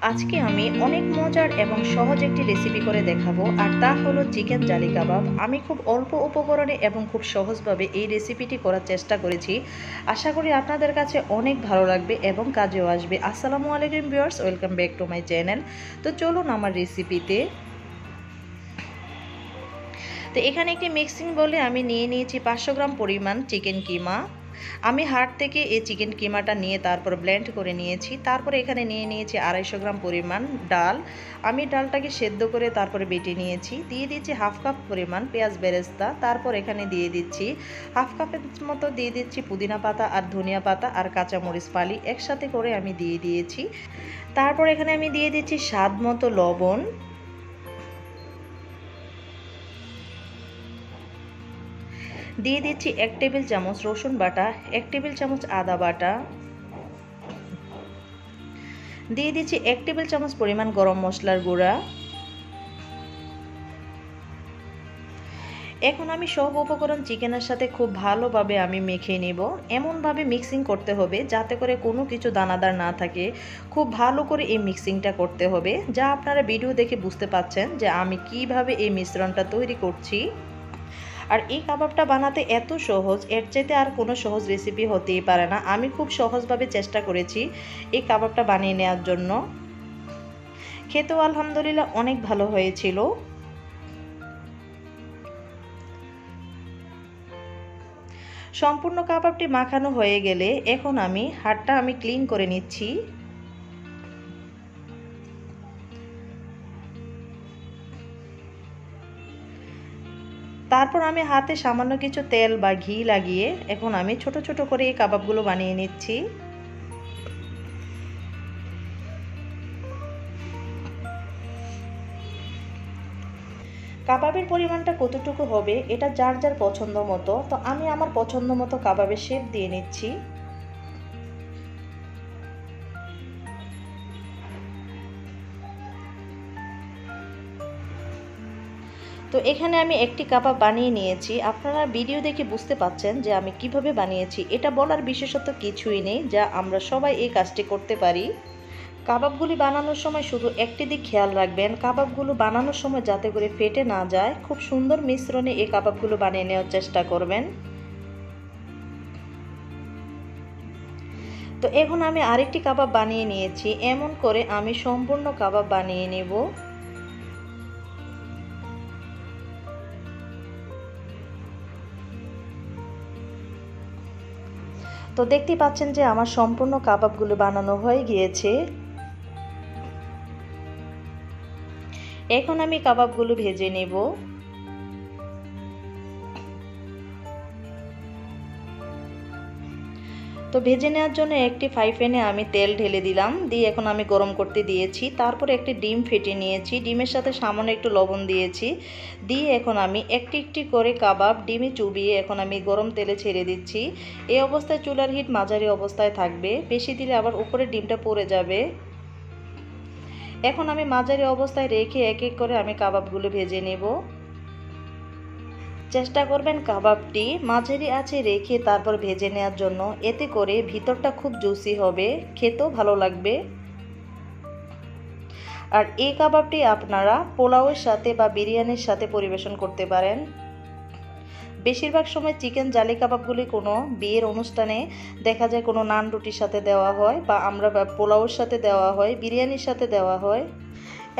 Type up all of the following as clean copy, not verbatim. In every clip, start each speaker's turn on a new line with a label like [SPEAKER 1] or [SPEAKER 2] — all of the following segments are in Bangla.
[SPEAKER 1] আজকে আমি অনেক মজার এবং সহজ একটি রেসিপি করে দেখাবো, আর তা হলো চিকেন জালি কাবাব। আমি খুব অল্প উপকরণে এবং খুব সহজভাবে এই রেসিপিটি করার চেষ্টা করেছি। আশা করি আপনাদের কাছে অনেক ভালো লাগবে এবং কাজেও আসবে। আসসালামু আলাইকুম viewers, welcome back to my channel. তো চলুন আমার রেসিপিতে। তো এখানে একটি মিক্সিং বলে আমি নিয়ে নিয়েছি 500 গ্রাম পরিমাণ চিকেন কিমা। আমি হাট থেকে এই চিকেন কিমাটা নিয়ে তারপর ব্লেন্ড করে নিয়েছি। তারপরে এখানে নিয়ে নিয়েছি 250 গ্রাম পরিমাণ ডাল। আমি ডালটাকে সেদ্ধ করে তারপরে বেটে নিয়েছি। দিয়ে দিচ্ছি হাফ কাপ পরিমাণ পেঁয়াজ বেরেস্তা। তারপর এখানে দিয়ে দিচ্ছি হাফ কাপের মতো দিয়ে দিচ্ছি পুদিনা পাতা আর ধনিয়া পাতা আর কাঁচামরিচ ফালি একসাথে করে আমি দিয়ে দিয়েছি। তারপর এখানে আমি দিয়ে দিচ্ছি স্বাদ মতো লবণ। দিয়ে দিচ্ছি 1 টেবিল চামচ রসুন বাটা, 1 টেবিল চামচ আদা বাটা, দিয়ে দিচ্ছি 1 টেবিল চামচ পরিমাণ গরম মশলার গুঁড়া। এখন আমি সব উপকরণ চিকেনের সাথে খুব ভালোভাবে আমি মেখে নেব। এমনভাবে মিক্সিং করতে হবে যাতে করে কোনো কিছু দানাদার না থাকে। খুব ভালো করে এই মিক্সিংটা করতে হবে, যা আপনারা ভিডিও দেখে বুঝতে পাচ্ছেন যে আমি কিভাবে এই মিশ্রণটা তৈরি করছি। আর এই কাবাবটা বানাতে এত সহজ, এর চাইতে আর কোনো সহজ রেসিপি হতেই পারে না। আমি খুব সহজভাবে চেষ্টা করেছি এই কাবাবটা বানিয়ে নেওয়ার জন্য। খেতেও আলহামদুলিল্লাহ অনেক ভালো হয়েছিল। সম্পূর্ণ কাবাবটি মাখানো হয়ে গেলে এখন আমি হাতটা ক্লিন করে নিচ্ছি। তারপর আমি হাতে সামান্য কিছু তেল বা ঘি লাগিয়ে এখন আমি ছোট ছোট করে এই কাবাবগুলো বানিয়ে নিচ্ছি। কাবাবের পরিমাণটা কতটুকু হবে এটা যার যার পছন্দ মতো। তো আমি আমার পছন্দ মতো কাবাবের শেপ দিয়ে নিচ্ছি। তো এখানে আমি একটি কাবাব বানিয়ে নিয়েছি। আপনারা ভিডিও দেখে বুঝতে পাচ্ছেন যে আমি কিভাবে বানিয়েছি। এটা বলার বিশেষত কিছুই নেই, যা আমরা সবাই এই কাজটি করতে পারি। কাবাবগুলি বানানোর সময় শুধু একটি দিক খেয়াল রাখবেন, কাবাবগুলো বানানোর সময় যাতে করে ফেটে না যায়। খুব সুন্দর মিশ্রণে এই কাবাবগুলো বানিয়ে নেওয়ার চেষ্টা করবেন। তো এখন আমি আরেকটি কাবাব বানিয়ে নিয়েছি। এমন করে আমি সম্পূর্ণ কাবাব বানিয়ে নেব। তো দেখতে পাচ্ছেন যে আমার সম্পূর্ণ কাবাবগুলো বানানো হয়ে গিয়েছে। এখন আমি কাবাবগুলো ভেজে নেব। তো ভেজে নেওয়ার জন্য একটি ফ্রাই প্যানে আমি তেল ঢেলে দিলাম, দিয়ে এখন আমি গরম করতে দিয়েছি। তারপরে একটি ডিম ফেটে নিয়েছি, ডিমের সাথে সামান্য একটু লবণ দিয়েছি। দিয়ে এখন আমি একটি একটি করে কাবাব ডিমে চুবিয়ে এখন আমি গরম তেলে ছেড়ে দিচ্ছি। এই অবস্থায় চুলার হিট মাঝারি অবস্থায় থাকবে, বেশি দিলে আবার উপরে ডিমটা পড়ে যাবে। এখন আমি মাঝারি অবস্থায় রেখে এক এক করে আমি কাবাবগুলো ভেজে নেব। চেষ্টা করবেন কাবাবটি মাঝারি আঁচে রেখে তারপর ভেজে নেওয়ার জন্য। এতে করে ভিতরটা খুব জুসি হবে, খেতেও ভালো লাগবে। আর এই কাবাবটি আপনারা পোলাওয়ের সাথে বা বিরিয়ানির সাথে পরিবেশন করতে পারেন। বেশিরভাগ সময় চিকেন জালি কাবাবগুলি কোনো বিয়ের অনুষ্ঠানে দেখা যায় কোনো নান রুটির সাথে দেওয়া হয়, বা আমরা পোলাওয়ের সাথে দেওয়া হয়, বিরিয়ানির সাথে দেওয়া হয়,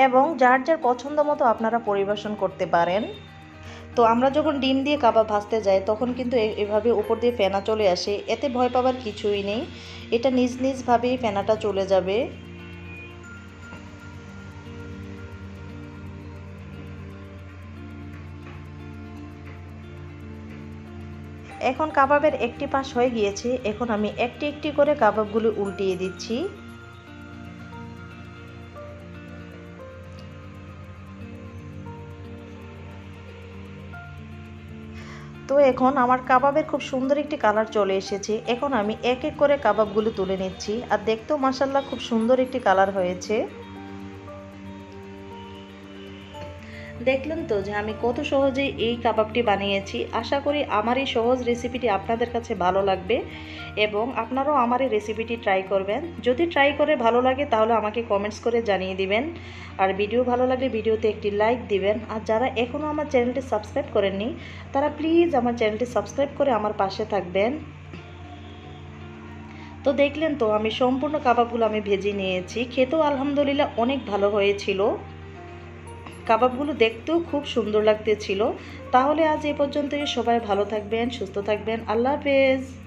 [SPEAKER 1] এবং যার যার পছন্দ মতো আপনারা পরিবেশন করতে পারেন। তো আমরা যখন ডিম দিয়ে কাবাব ভাজতে যাই তখন কিন্তু এভাবে উপর দিয়ে ফেনা চলে আসে। এতে ভয় পাবার কিছুই নেই, এটা নিজ নিজভাবেই ফেনাটা চলে যাবে। এখন কাবাবের একটি পাশ হয়ে গিয়েছে, এখন আমি একটি একটি করে কাবাবগুলো উল্টিয়ে দিচ্ছি। তো এখন আমার কাবাবের খুব সুন্দর একটি কালার চলে এসেছে। এখন আমি এক এক করে কাবাবগুলো তুলে নিচ্ছি, আর দেখতেও মাশাআল্লাহ খুব সুন্দর একটি কালার হয়েছে। দেখলেন তো যে আমি কত সহজেই এই কাবাবটি বানিয়েছি। আশা করি আমার এই সহজ রেসিপিটি আপনাদের কাছে ভালো লাগবে এবং আপনারাও আমার এই রেসিপিটি ট্রাই করবেন। যদি ট্রাই করে ভালো লাগে তাহলে আমাকে কমেন্টস করে জানিয়ে দিবেন। আর ভিডিও ভালো লাগলে ভিডিওতে একটি লাইক দিবেন। আর যারা এখনও আমার চ্যানেলটি সাবস্ক্রাইব করেননি তারা প্লিজ আমার চ্যানেলটি সাবস্ক্রাইব করে আমার পাশে থাকবেন। তো দেখলেন তো আমি সম্পূর্ণ কাবাবগুলো আমি ভেজে নিয়েছি। খেতেও আলহামদুলিল্লাহ অনেক ভালো হয়েছিল। কাবাবগুলো দেখতেও খুব সুন্দর লাগতেছিল। তাহলে আজ এ পর্যন্তই। সবাই ভালো থাকবেন, সুস্থ থাকবেন। আল্লাহ হাফেজ।